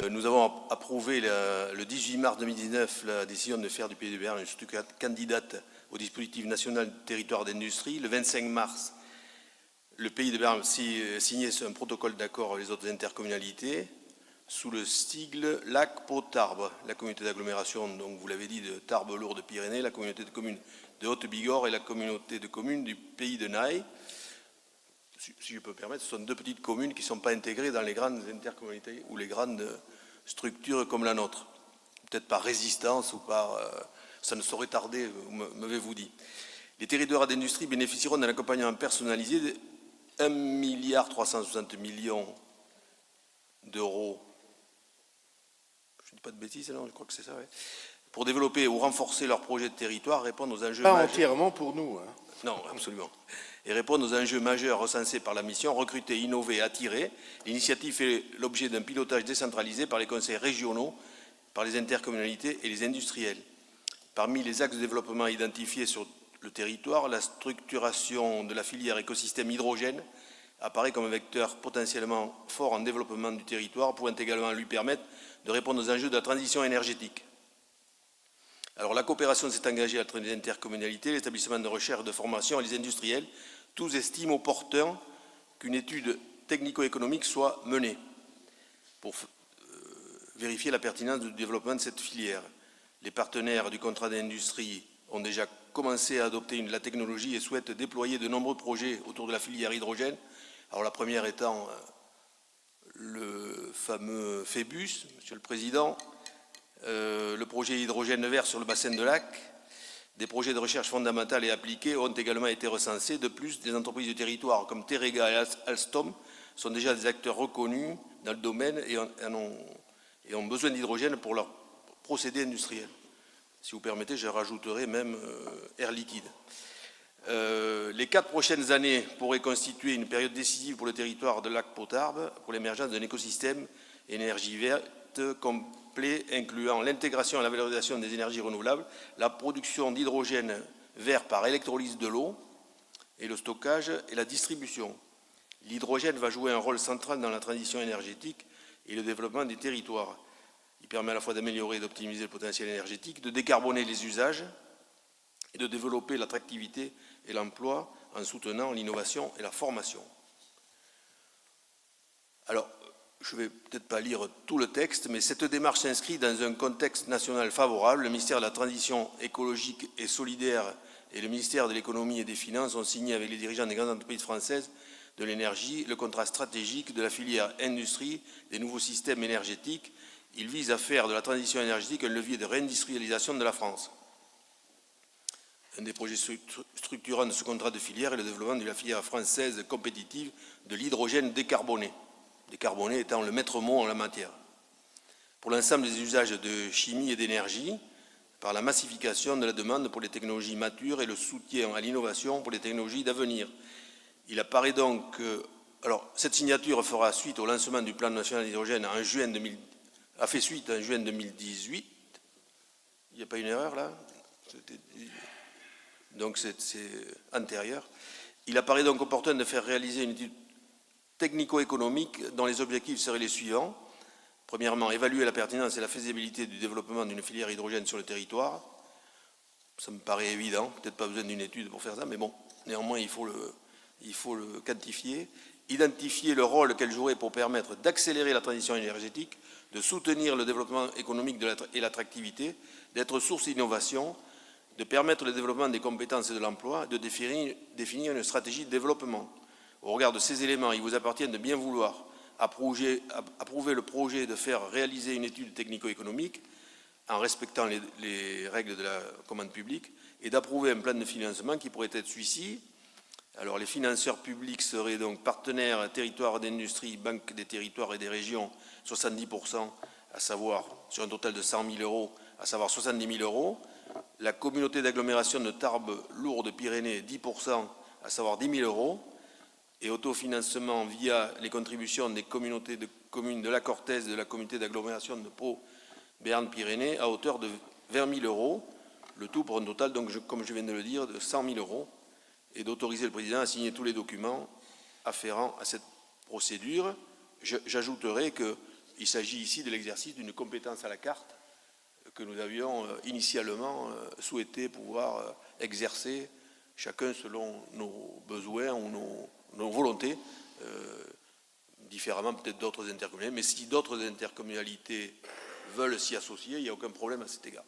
Nous avons approuvé le 18 mars 2019 la décision de faire du Pays de Béarn une structure candidate au dispositif national territoire d'industrie. Le 25 mars, le Pays de Béarn signait un protocole d'accord avec les autres intercommunalités sous le sigle LAC-Pau-Tarbes, la communauté d'agglomération, donc vous l'avez dit, de Tarbes-Lourdes-Pyrénées, la communauté de communes de Haute-Bigorre et la communauté de communes du Pays de Naye. Si je peux me permettre, ce sont deux petites communes qui ne sont pas intégrées dans les grandes intercommunalités ou les grandes structures comme la nôtre. Peut-être par résistance ou par... ça ne saurait tarder, m'avez-vous dit. Les territoires d'industrie bénéficieront d'un accompagnement personnalisé de 1,360 milliard d'euros. Je ne dis pas de bêtises, non, je crois que c'est ça, ouais. Pour développer ou renforcer leurs projets de territoire, répondre aux enjeux pas majeurs. entièrement pour nous. Hein. Non, absolument. Et répondre aux enjeux majeurs recensés par la mission, recruter, innover, attirer. L'initiative fait l'objet d'un pilotage décentralisé par les conseils régionaux, par les intercommunalités et les industriels. Parmi les axes de développement identifiés sur le territoire, la structuration de la filière écosystème hydrogène apparaît comme un vecteur potentiellement fort en développement du territoire, pouvant également lui permettre de répondre aux enjeux de la transition énergétique. Alors la coopération s'est engagée entre les intercommunalités, les établissements de recherche et de formation et les industriels. Tous estiment opportun qu'une étude technico-économique soit menée pour vérifier la pertinence du développement de cette filière. Les partenaires du contrat d'industrie ont déjà commencé à adopter la technologie et souhaitent déployer de nombreux projets autour de la filière hydrogène. Alors la première étant le fameux Phébus, Monsieur le Président, le projet hydrogène vert sur le bassin de Lac. Des projets de recherche fondamentale et appliquée ont également été recensés. De plus, des entreprises du territoire comme Terega et Alstom sont déjà des acteurs reconnus dans le domaine et ont besoin d'hydrogène pour leurs procédés industriels. Si vous permettez, je rajouterai même Air Liquide. Les 4 prochaines années pourraient constituer une période décisive pour le territoire de Lac-Pau-Tarbes pour l'émergence d'un écosystème énergie verte complet incluant l'intégration et la valorisation des énergies renouvelables, la production d'hydrogène vert par électrolyse de l'eau et le stockage et la distribution. L'hydrogène va jouer un rôle central dans la transition énergétique et le développement des territoires. Il permet à la fois d'améliorer et d'optimiser le potentiel énergétique, de décarboner les usages et de développer l'attractivité et l'emploi en soutenant l'innovation et la formation. Alors, je ne vais peut-être pas lire tout le texte, mais cette démarche s'inscrit dans un contexte national favorable. Le ministère de la Transition écologique et solidaire et le ministère de l'Économie et des Finances ont signé avec les dirigeants des grandes entreprises françaises de l'énergie le contrat stratégique de la filière industrie des nouveaux systèmes énergétiques. Il vise à faire de la transition énergétique un levier de réindustrialisation de la France. Un des projets structurants de ce contrat de filière est le développement de la filière française compétitive de l'hydrogène décarboné. Décarboné étant le maître mot en la matière. Pour l'ensemble des usages de chimie et d'énergie, par la massification de la demande pour les technologies matures et le soutien à l'innovation pour les technologies d'avenir. Il apparaît donc que... Alors, cette signature fera suite au lancement du plan national d'hydrogène en juin 2018. A fait suite en juin 2018. Il n'y a pas une erreur là? Donc c'est antérieur. Il apparaît donc opportun de faire réaliser une étude technico-économique dont les objectifs seraient les suivants. Premièrement, évaluer la pertinence et la faisabilité du développement d'une filière hydrogène sur le territoire. Ça me paraît évident, peut-être pas besoin d'une étude pour faire ça, mais bon, néanmoins il faut le quantifier. Identifier le rôle qu'elle jouerait pour permettre d'accélérer la transition énergétique, de soutenir le développement économique et l'attractivité, d'être source d'innovation, de permettre le développement des compétences et de l'emploi, de définir une stratégie de développement. Au regard de ces éléments, il vous appartient de bien vouloir approuver le projet de faire réaliser une étude technico-économique en respectant les règles de la commande publique et d'approuver un plan de financement qui pourrait être celui-ci. Alors les financeurs publics seraient donc partenaires, territoires d'industrie, banque des territoires et des régions, 70%, à savoir sur un total de 100 000 euros, à savoir 70 000 euros. La communauté d'agglomération de Tarbes-Lourdes-Pyrénées, 10%, à savoir 10 000 euros. Et autofinancement via les contributions des communautés de communes de la Cortèze et de la communauté d'agglomération de Pau-Béarn-Pyrénées à hauteur de 20 000 euros. Le tout pour un total, donc, comme je viens de le dire, de 100 000 euros. Et d'autoriser le président à signer tous les documents afférents à cette procédure. J'ajouterai que il s'agit ici de l'exercice d'une compétence à la carte que nous avions initialement souhaité pouvoir exercer, chacun selon nos besoins ou nos volontés, différemment peut-être d'autres intercommunalités. Mais si d'autres intercommunalités veulent s'y associer, il n'y a aucun problème à cet égard.